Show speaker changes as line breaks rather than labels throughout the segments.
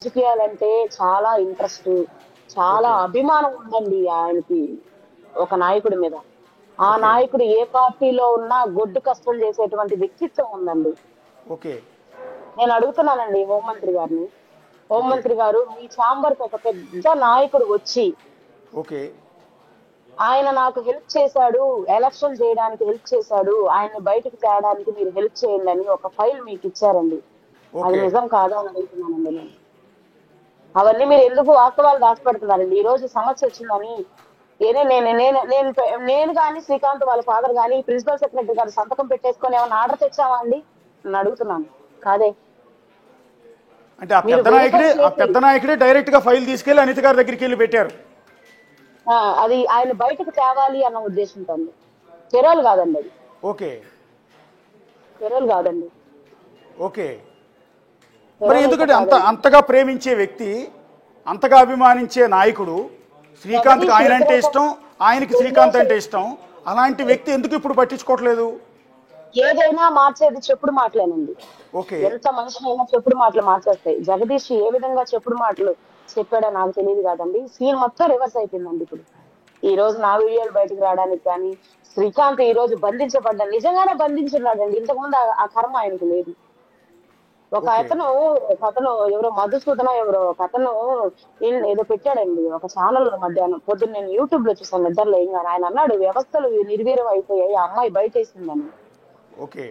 రాజకీయాలంటే చాలా ఇంట్రెస్ట్, చాలా
ఓకే.
అభిమానం ఉందండి ఆయనకి ఒక నాయకుడి మీద. ఆ
ఓకే.
నాయకుడు ఏ పార్టీలో ఉన్నా గొడ్డు కష్టం చేసేటువంటి వ్యక్తిత్వం ఉందండి.
ఓకే.
నేను అడుగుతున్నానండి హోంమంత్రి గారిని.
ఓకే.
హోంమంత్రి గారు మీ ఛాంబర్‌కి ఒక పెద్ద నాయకుడు వచ్చి,
ఓకే.
ఆయన నాకు హెల్ప్ చేశాడు, ఎలక్షన్ చేయడానికి హెల్ప్ చేశాడు, ఆయన్ని బయటకి తేడానికి మీరు హెల్ప్ చేయండి అని ఒక ఫైల్ మీకు ఇచ్చారండి. అది
ఓకే.
నిజం కాదా అని అడుగుతున్నానండి నేను. అవన్నీ మీరు ఎందుకు వాస్తవాలు దాచిపెడుతున్నారండి? ఈ రోజు సమస్య వచ్చిందని ఏదో నేను నేను నేను నేను కానీ శ్రీకాంత్ వాళ్ళ ఫాదర్ కానీ ప్రిన్సిపల్ సెక్రటరీ గారు సంతకం పెట్టేసుకొని ఏమైనా ఆర్డర్ తెచ్చావా అండి? నేను అడుగుతున్నాను. కాదే.
అంటే
మీరు వెరిఫై
ఆ
చేసి
పెద్ద నాయకుడే డైరెక్ట్గా ఫైల్ తీసుకెళ్లి అనిత గారి దగ్గరికి వెళ్ళి పెట్టారు.
అది ఆయన బయటకు తేవాలి అన్న ఉద్దేశంతో అండి. చర్యలు కాదండి అది.
ఓకే.
చర్యలు కాదండి.
ఓకే. మరి
చర్యలు అయితే
ఎందుకంటే
కాదండి.
అంతగా ప్రేమించే వ్యక్తి, అంతగా అభిమానించే నాయకుడు, శ్రీకాంత్కి
జగదీష్
ఆయన అంటే
వ్యతిరేక
ఇష్టం, ఆయనకి శ్రీకాంత్ అంటే ఇష్టం. అలాంటి వ్యక్తి ఎందుకు ఇప్పుడు పట్టించుకోవట్లేదు?
ఏదైనా మార్చేది చెప్పుడు మాటలేనండి.
ఓకే.
ఎంత మనిషినైనా చెప్పుడు మాటలు మార్చేస్తాయి. జగదీష్ ఏ విధంగా చెప్పుడు మాటలు చెప్పాడో నాకు తెలియదు కాదండి. సీన్ మొత్తం రివర్స్ అయిపోయిందండి ఇప్పుడు. ఈ రోజు నా వీడియోలు బయటకు రావడానికి కానీ, శ్రీకాంత్ ఈ రోజు బంధించబడ్డా నిజంగానే బంధించున్నాడండి. ఇంతకుముందు ఆ కర్మ ఆయనకు లేదు.
ఓకే.
ఒక అతను ఎవరో మధుసూదన ఎవరో ఒక అతను ఏదో పెట్టాడండి ఒక ఛానల్ లో మధ్యాహ్నం పొద్దున్న నేను యూట్యూబ్ లో చూసాను నిద్రలో ఏం కానీ ఆయన అన్నాడు వ్యవస్థలు నిర్వీర్యం అయిపోయాయి ఆ అమ్మాయి బయటేసిందని.
ఓకే.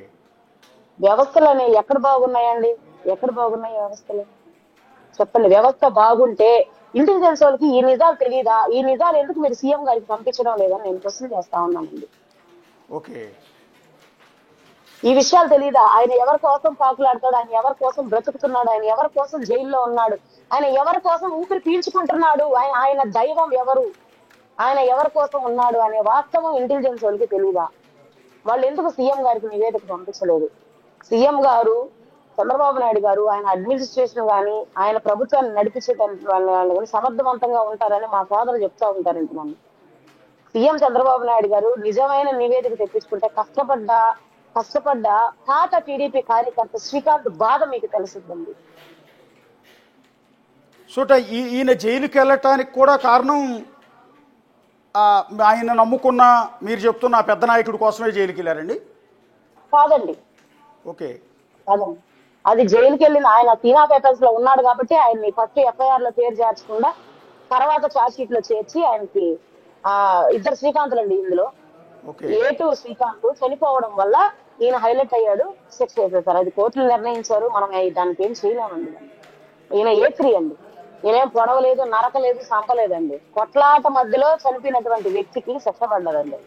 వ్యవస్థలు అనేవి ఎక్కడ బాగున్నాయండి? ఎక్కడ బాగున్నాయి వ్యవస్థలు? చెప్పండి. వ్యవస్థ బాగుంటే ఇంటెలిజెన్స్ వాళ్ళకి ఈ నిజాలు తెలియదా? ఈ నిజాలు ఎందుకు మీరు సీఎం గారికి పంపించడం లేదని నేను క్వశ్చన్ చేస్తా ఉన్నానండి.
ఓకే.
ఈ విషయాలు తెలియదా? ఆయన ఎవరి కోసం పాకులాడతాడు, ఆయన ఎవరి కోసం బ్రతుకుతున్నాడు, ఆయన ఎవరి కోసం జైల్లో ఉన్నాడు, ఆయన ఎవరి కోసం ఊపిరి పీల్చుకుంటున్నాడు, ఆయన ఆయన దైవం ఎవరు, ఆయన ఎవరి కోసం ఉన్నాడు అనే వాస్తవం ఇంటెలిజెన్స్ వాళ్ళకి తెలియదా? వాళ్ళు ఎందుకు సీఎం గారికి నివేదిక పంపించలేదు? సీఎం గారు చంద్రబాబు నాయుడు గారు ఆయన అడ్మినిస్ట్రేషన్ గాని ఆయన ప్రభుత్వాన్ని నడిపించేటువంటి వాళ్ళు కానీ సమర్థవంతంగా ఉంటారని మా ఫాదర్ చెప్తా ఉంటారంట నన్ను. సీఎం చంద్రబాబు నాయుడు గారు నిజమైన నివేదిక తెప్పించుకుంటే కష్టపడ్డ పాత టీడీపీ కార్యకర్త శ్రీకాంత్ బాధ మీకు తెలుసుద్దండి.
సో ఈయన జైలుకి వెళ్ళటానికి కూడా కారణం ఆ, ఆయన నమ్ముకున్న, మీరు చెప్తున్న ఆ పెద్ద నాయకుడి కోసమే జైలుకి వెళ్ళారండి?
కాదండి.
ఓకే.
కాదండి. అది జైలుకి వెళ్ళిన ఆయన తీనా పేపర్స్ లో ఉన్నాడు కాబట్టి ఆయన్ని ఫస్ట్ ఎఫ్ఐఆర్ లో పేరు చేర్చకుండా తర్వాత ఛార్జ్ షీట్ లో చేర్చి ఆయనకి ఆ ఇద్దరు శ్రీకాంతులండి ఇందులో.
ఓకే.
A2 శ్రీకాంత్ చనిపోవడం వల్ల ఈయన హైలైట్ అయ్యాడు, శిక్ష చేసేసారు. అది కోర్టులు నిర్ణయించారు, మనం దానికి ఏం చేయలేమండి. ఈయన A3 అండి. ఈయనేం పొడవలేదు, నరకలేదు, చంపలేదండి. కొట్లాట మధ్యలో చనిపోయినటువంటి వ్యక్తికి శిక్ష పడ్డదండి.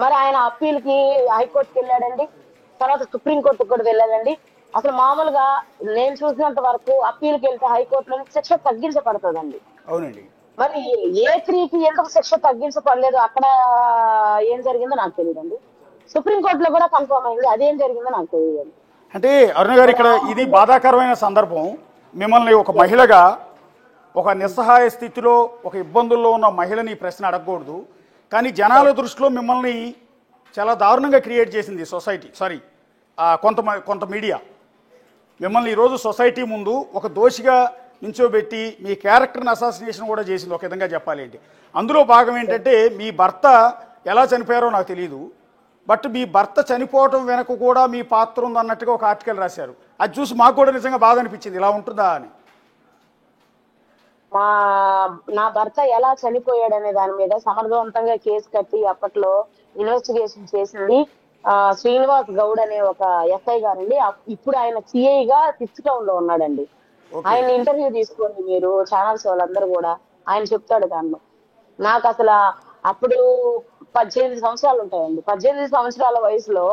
మరి ఆయన అప్పీల్ కి హైకోర్టుకి వెళ్ళాడండి, తర్వాత సుప్రీంకోర్టుకి కూడా వెళ్ళాడండి. అసలు మామూలుగా నేను చూసినంత వరకు అప్పీల్కి వెళ్తే హైకోర్టులో శిక్ష తగ్గించబడుతుందండి.
అవునండి.
మరి A3కి ఎందుకు శిక్ష తగ్గించబడలేదు? అక్కడ ఏం జరిగిందో నాకు తెలియదండి. సుప్రీంకోర్టులో కూడా కన్ఫర్మ్ అయింది, అదేం జరిగిందో నాకు తెలియదండి.
అంటే అరుణ గారు,
మరి
ఇక్కడ ఇది బాధాకరమైన సందర్భం. మిమ్మల్ని ఒక మహిళగా, ఒక నిస్సహాయ స్థితిలో, ఒక ఇబ్బందుల్లో ఉన్న మహిళని ఈ ప్రశ్న అడగకూడదు. కానీ జనాల దృష్టిలో మిమ్మల్ని చాలా దారుణంగా క్రియేట్ చేసింది సొసైటీ, సారీ కొంత మీడియా. మిమ్మల్ని ఈరోజు సొసైటీ ముందు ఒక దోషిగా నించోబెట్టి మీ క్యారెక్టర్ని అసాసినేషన్ కూడా చేసింది ఒక విధంగా చెప్పాలి అంటే. అందులో భాగం ఏంటంటే మీ భర్త ఎలా చనిపోయారో నాకు తెలియదు, బట్ మీ భర్త చనిపోవటం వెనక కూడా మీ పాత్ర ఉంది అన్నట్టుగా ఒక ఆర్టికల్ రాశారు. అది చూసి మాకు కూడా నిజంగా బాధ అనిపించింది, ఇలా ఉంటుందా అని.
మా నా భర్త ఎలా చనిపోయాడనే దాని మీద సమర్థవంతంగా కేసు కట్టి అప్పట్లో ఇన్వెస్టిగేషన్ చేసింది శ్రీనివాస్ గౌడ్ అనే ఒక ఎస్ఐ గారండి. ఇప్పుడు ఆయన సిఐగా 6 టౌన్ లో ఉన్నాడండి.
ఓకే.
ఆయన ఇంటర్వ్యూ తీసుకోండి మీరు ఛానల్స్ వాళ్ళందరూ కూడా, ఆయన చెప్తాడు దాంట్లో. నాకు అసలు అప్పుడు 18 సంవత్సరాలు ఉంటాయండి. 18 సంవత్సరాల వయసులో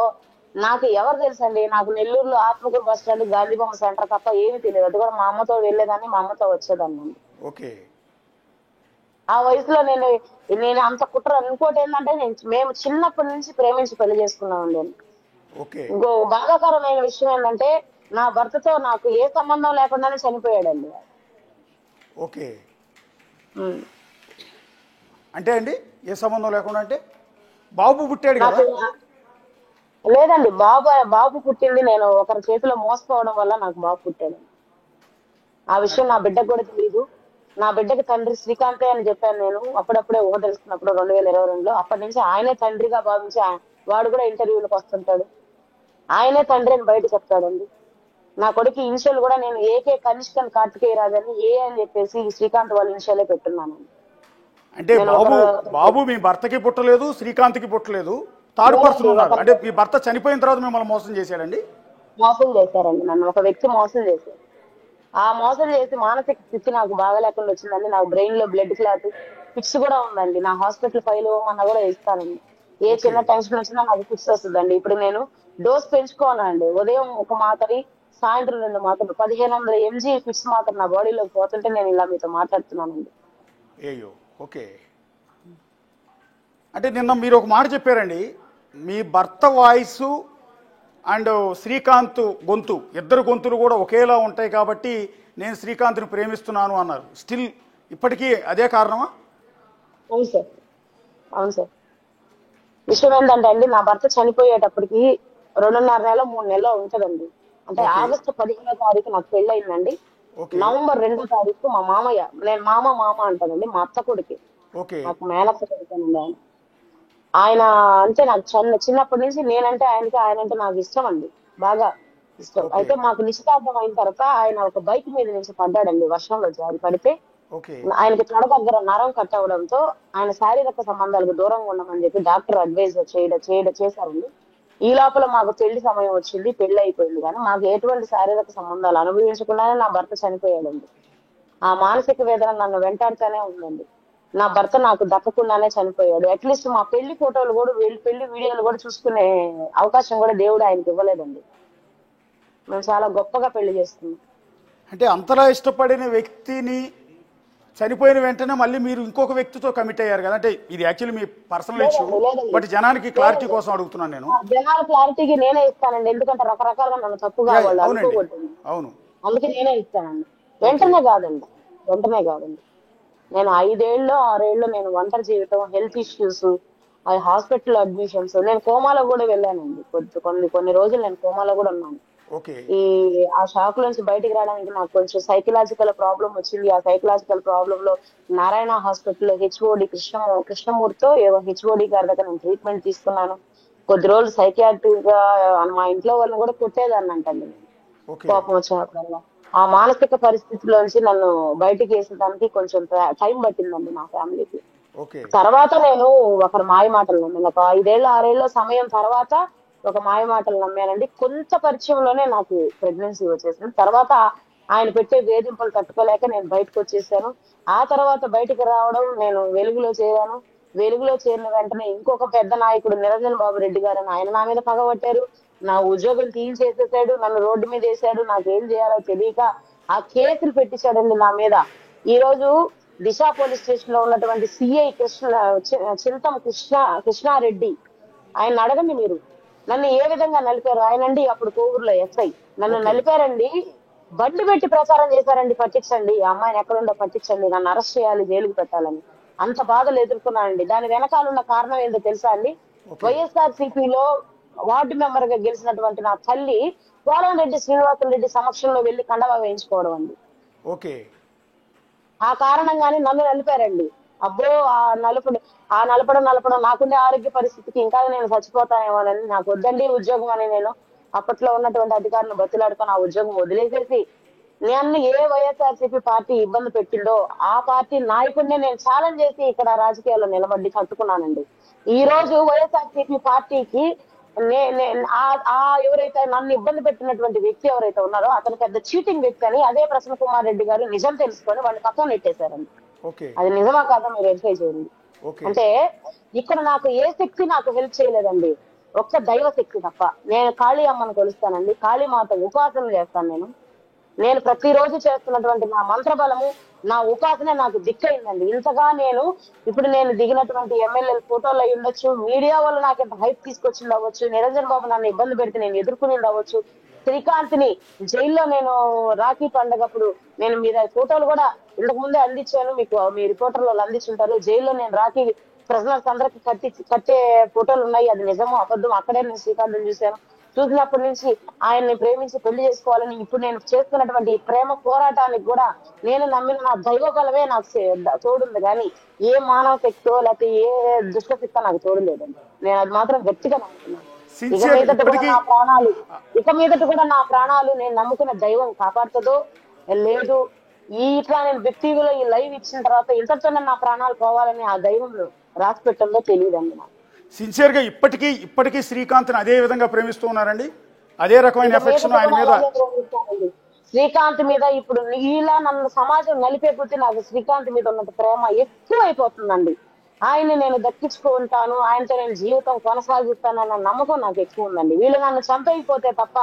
నాకు ఎవరు తెలుసండి? నాకు నెల్లూరులో Atmakur bus stand, Gandhibomma centre తప్ప ఏమీ తెలియదు. అది కూడా మా అమ్మతో వెళ్ళేదాన్ని, మా అమ్మతో వచ్చేదాన్ని.
ఓకే.
ఆ వయసులో నేను అంత కుట్ర. ఇంకోటి ఏంటంటే మేము చిన్నప్పటి నుంచి ప్రేమించి పెళ్లి చేసుకున్నామండి.
ఓకే.
ఇంకో బాధాకరమైన విషయం ఏంటంటే నా భర్తతో నాకు ఏ సంబంధం లేకుండానే చనిపోయాడండి.
ఓకే.
ఉమ్.
అంటే అండి, ఏ సంబంధం లేకుండా అంటే బాబు పుట్టాడు కదా?
నాకు లేదండి, బాబు పుట్టింది నేను ఒకరి చేతిలో మోసపోవడం వల్ల నాకు బాబు పుట్టాడు. ఆ విషయం నా బిడ్డకు కూడా తెలియదు. నా బిడ్డకి తండ్రి శ్రీకాంతే అని చెప్పాను నేను అప్పుడప్పుడే ఊహ తెలుసుకున్నప్పుడు 2022లో. అప్పటి నుంచి ఆయనే తండ్రిగా భావించి వాడు కూడా ఇంటర్వ్యూలకు వస్తుంటాడు. ఆయనే తండ్రి అని బయట చెప్తాడండి. నా కొడుకు ఇనిషియల్ కూడా నేను ఏకే కనిష్కన్ కార్తికేయ రాజని ఏ అని చెప్పేసి శ్రీకాంత్ వాళ్ళ ఇనిషియలే పెట్టున్నాను.
అంటే
నేను
బాబు మీ భర్తకి పుట్టలేదు, శ్రీకాంత్కి పుట్టలేదు, థర్డ్ పర్సన్ ఉన్నాడు. అంటే మీ భర్త చనిపోయిన తర్వాత మిమ్మల్ని మోసం చేశాడండి?
మోసం చేశారండి నన్ను. ఒక వ్యక్తి మోసం చేశారు. ఆ మోసం చేసి మానసిక స్థితి నాకు బాగా లేకుండా వచ్చిందండి. నాకు బ్రెయిన్ లో బ్లడ్ క్లాట్, ఫిక్స్ కూడా ఉందండి. నా హాస్పిటల్ ఫైల్ అన్నా కూడా ఇస్తానండి. ఏ చిన్న టెన్షన్ వచ్చినా నాకు ఫిక్స్ వస్తుందండి. ఇప్పుడు నేను డోస్ పెంచుకోనండి. ఉదయం ఒక మాత్రని, సాయంత్రం 2 మాత్రలు, 1500 mg ఫిక్స్ మాత్రం నా బాడీలోకి పోతుంటే నేను ఇలా మీతో మాట్లాడుతున్నానండి.
అయ్యో, ఓకే. అంటే నిన్న మీరు ఒక మాట చెప్పారండి, మీ భర్త వాయిస్ అండ్ శ్రీకాంత్ గొంతు, ఇద్దరు గొంతులు కూడా ఒకేలా ఉంటాయి కాబట్టి నేను శ్రీకాంత్ని ప్రేమిస్తున్నాను అన్నారు. స్టిల్ ఇప్పటికీ అదే కారణమా?
అవును సార్, అవును సార్. విషయం ఏంటంటే అండి, నా భర్త చనిపోయేటప్పటికి 2.5 నెల 3 నెలలు ఉంటదండి. అంటే ఆగస్టు 15వ తారీఖు నాకు పెళ్లి అయిందండి. నవంబర్ 2వ తారీఖు మా మామయ్య, నేను మామ అంటానండి, మా అత్త కొడుకు, నాకు మేనత్త కొడుకునండి ఆయన. ఆయన అంటే నాకు చిన్నప్పటి నుంచి నేనంటే ఆయనకి, ఆయనంటే నాకు ఇష్టం అండి, బాగా ఇష్టం. అయితే మాకు నిశ్చితార్థం అయిన తర్వాత ఆయన ఒక బైక్ మీద నుంచి పడ్డాడండి, వర్షంలో జారి పడితే. ఆయనకి తొడ దగ్గర నరం కట్ అవడంతో ఆయన శారీరక సంబంధాలకు దూరంగా ఉండమని చెప్పి డాక్టర్ అడ్వైజ్ చేశారండి. ఈ లోపల మాకు పెళ్లి సమయం వచ్చింది, పెళ్లి అయిపోయింది. కానీ మాకు ఎటువంటి శారీరక సంబంధాలు అనుభవించకుండానే నా భర్త చనిపోయాడండి. ఆ మానసిక వేదన నన్ను వెంటాడుతూనే ఉందండి. నా భర్త నాకు దక్కకుండానే చనిపోయాడు. అట్లీస్ట్ మా పెళ్లి ఫోటోలు కూడా, పెళ్లి వీడియోలు కూడా చూసుకునే అవకాశం కూడా దేవుడు ఆయనకి ఇవ్వలేదండి. మేము చాలా గొప్పగా పెళ్లి చేసుకున్నాం.
అంటే అంతలా ఇష్టపడిన వ్యక్తిని చనిపోయిన వెంటనే మళ్ళీ మీరు ఇంకొక వ్యక్తితో కమిట్ అయ్యారు కదా? అంటే ఇది actually me personal issue, but జనానికి క్లారిటీ కోసం అడుగుతున్నాను నేను.
జనాల క్లారిటీకి నేనే ఇస్తానండి, ఎందుకంటే రకరకాలుగా నన్ను తప్పుగా వాళ్ళు అనుకోకూడదు.
అవును,
అందుకే నేనే ఇస్తానండి. వెంటనే కాదండి. నేను 5 ఏళ్ళు 6 ఏళ్ళు నేను ఒంటరి జీవితం, హెల్త్ ఇష్యూస్, హాస్పిటల్ అడ్మిషన్స్, నేను కోమాలో కూడా వెళ్ళానండి. కొన్ని రోజులు నేను కోమాలో కూడా ఉన్నాను. ఆ షాక్ నుంచి బయటికి రావడానికి నాకు కొంచెం సైకలాజికల్ ప్రాబ్లం వచ్చింది. ఆ సైకలాజికల్ ప్రాబ్లం లో నారాయణ హాస్పిటల్లో హెచ్ఓడి కృష్ణమూర్తితో హెచ్ఓడి గారి దగ్గర నేను ట్రీట్మెంట్ తీసుకున్నాను. కొద్ది రోజులు సైకియాట్రిక్ గా మా ఇంట్లో వాళ్ళని కూడా కొట్టేదాన్ని అంటండి, కోపం వచ్చినప్పుడల్లా. ఆ మానసిక పరిస్థితిలోంచి నన్ను బయటికి వేసడానికి కొంచెం టైం పట్టిందండి మా ఫ్యామిలీకి. తర్వాత నేను ఒకరి మాయ మాటలు నమ్మాను. ఒక 5 ఏళ్ళు 6 ఏళ్ళ సమయం తర్వాత ఒక మాయ మాటలు నమ్మానండి. కొంత పరిచయంలోనే నాకు ప్రెగ్నెన్సీ వచ్చేసింది. తర్వాత ఆయన పెట్టే వేధింపులు తట్టుకోలేక నేను బయటకు వచ్చేసాను. ఆ తర్వాత బయటికి రావడం, నేను వెలుగులో చేరాను. వెలుగులో చేరిన వెంటనే ఇంకొక పెద్ద నాయకుడు నిరంజన్ బాబు రెడ్డి గారు అని ఆయన నా మీద పగబట్టారు. నా ఉద్యోగులు తీసేసేసాడు, నన్ను రోడ్డు మీద వేసాడు. నాకేం చేయాలో తెలియక ఆ కేసులు పెట్టించాడండి నా మీద. ఈ రోజు దిశ పోలీస్ స్టేషన్ లో ఉన్నటువంటి సిఐ చింతం కృష్ణారెడ్డి, ఆయన అడగండి మీరు, నన్ను ఏ విధంగా నలిపారు. ఆయనండి అప్పుడు కోవూరులో ఎస్ఐ. నన్ను నలిపారండి, బండి పెట్టి ప్రచారం చేశారండి, పట్టించండి ఆ అమ్మాయిని, ఎక్కడుండో పట్టించండి, నన్ను అరెస్ట్ చేయాలి, జైలుకి పెట్టాలని. అంత బాధలు ఎదుర్కొన్నానండి. దాని వెనకాల ఉన్న కారణం ఏంటో తెలుసా అండి? వైఎస్ఆర్సీపీలో వార్డు మెంబర్ గా గెలిచినటువంటి నా తల్లి పోలంరెడ్డి శ్రీనివాసరెడ్డి సమక్షంలో వెళ్లి కండవా వేయించుకోవడం అండి. ఆ కారణంగానే నన్ను నలిపారండి. అబ్బో ఆ నలపడం నాకుండే ఆరోగ్య పరిస్థితికి ఇంకా నేను చచ్చిపోతానేమోనని, నాకు వద్దండి ఉద్యోగం అని నేను అప్పట్లో ఉన్నటువంటి అధికారులను బతిలాడుకొని ఆ ఉద్యోగం వదిలేసేసి, నన్ను ఏ వైఎస్ఆర్సీపీ పార్టీ ఇబ్బంది పెట్టిందో ఆ పార్టీ నాయకుడిని నేను ఛాలెంజ్ చేసి ఇక్కడ రాజకీయాల్లో నిలబడి కట్టుకున్నానండి. ఈ రోజు వైఎస్ఆర్సీపీ పార్టీకి ఎవరైతే నన్ను ఇబ్బంది పెట్టినటువంటి వ్యక్తి ఎవరైతే ఉన్నారో అతను పెద్ద చీటింగ్ వ్యక్తి అని అదే ప్రసన్న కుమార్ రెడ్డి గారు నిజం తెలుసుకొని వాళ్ళు పక్కన నెట్టేశారండి. అది నిజమా కాదా మీరు వెరిఫై చేయండి. అంటే ఇక్కడ నాకు ఏ శక్తి నాకు హెల్ప్ చేయలేదండి, ఒక్క దైవ శక్తి తప్ప. నేను కాళీ అమ్మను కొలుస్తానండి, కాళీమాత ఉపాసన చేస్తాను. నేను ప్రతిరోజు చేస్తున్నటువంటి నా మంత్రబలము, నా ఉపాసన నాకు దిక్కైందండి. ఇంతగా ఇప్పుడు నేను దిగినటువంటి ఎమ్మెల్యేల ఫోటోలు అయి ఉండొచ్చు, మీడియా వల్ల నాకు ఎంత హైప్ తీసుకొచ్చింది అవ్వచ్చు, నిరంజన్ బాబు నన్ను ఇబ్బంది పెడితే నేను ఎదుర్కొని అవ్వచ్చు, శ్రీకాంత్ ని జైల్లో నేను రాఖీ పండగప్పుడు నేను మీద ఫోటోలు కూడా ఇంతకు ముందే అందించాను, మీకు మీ రిపోర్టర్లు అందించుంటారు. జైల్లో నేను రాఖీ ప్రిజనర్స్ అందరికి కట్టే ఫోటోలు ఉన్నాయి. అది నిజమో అబద్ధం అక్కడే నేను శ్రీకాంత్ చూశాను. చూసినప్పటి నుంచి ఆయన్ని ప్రేమించి పెళ్లి చేసుకోవాలని ఇప్పుడు నేను చేస్తున్నటువంటి ఈ ప్రేమ పోరాటానికి కూడా నేను నమ్మిన నా దైవ బలమే నాకు తోడుంది కానీ ఏ మానవ శక్తో లేకపోతే ఏ దుష్ట శక్తో నాకు తోడులేదండి. నేను అది మాత్రం గట్టిగా నమ్ముతున్నాను.
సిన్సియర్ ఇప్పటికీ
ఇక మీదట కూడా నా ప్రాణాలు నేను నమ్ముకున్న దైవం కాపాడుతుందో లేదు. ఇట్లా నేను వ్యక్తిలో ఈ లైవ్ ఇచ్చిన తర్వాత ఇంతతోనే నా ప్రాణాలు పోవాలని ఆ దైవం రాసి పెట్టంలో తెలియదండి నాకు.
సిన్సియర్గా ఇప్పటికీ శ్రీకాంత్ని అదే విధంగా ప్రేమిస్తూ ఉన్నారండి, అదే రకమైన ఎఫెక్షన్ ఆయన మీద.
శ్రీకాంత్ మీద ఇప్పుడు ఇలా నన్ను సమాజం నలిపే కొద్దీ నాకు శ్రీకాంత్ మీద ఉన్న ప్రేమ ఎక్కువైపోతుందండి. ఆయన్ని నేను దక్కించుకుంటాను, ఆయనతో నేను జీవితం కొనసాగిస్తానన్న నమ్మకం నాకు ఎక్కువ ఉందండి. వీళ్ళు నన్ను చంపైపోతే తప్ప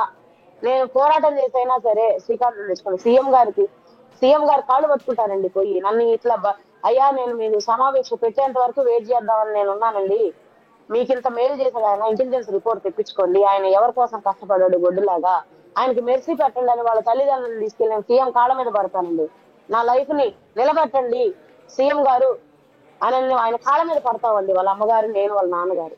నేను పోరాటం చేసైనా సరే శ్రీకాంత్ తెచ్చుకోండి. సీఎం గారు కాళ్ళు పట్టుకుంటానండి పోయి. నన్ను ఇట్లా అయ్యా నేను మీరు సమావేశం పెట్టేంత వరకు వెయిట్ చేద్దామని నేను ఉన్నానండి, మీకు ఇంత మేలు చేశాడు ఆయన, ఇంటెలిజెన్స్ రిపోర్ట్ తెప్పించుకోండి, ఆయన ఎవరి కోసం కష్టపడ్డాడు గొడ్డులాగా, ఆయనకి మెర్సీ పెట్టండి అని వాళ్ళ తల్లిదండ్రులు తీసుకెళ్ళి సీఎం కాళ్ళ మీద పడతానండి. నా లైఫ్ ని నిలబెట్టండి సీఎం గారు అని ఆయన కాళ్ళ మీద పడతామండి, వాళ్ళ అమ్మగారు, నేను, వాళ్ళ నాన్నగారు.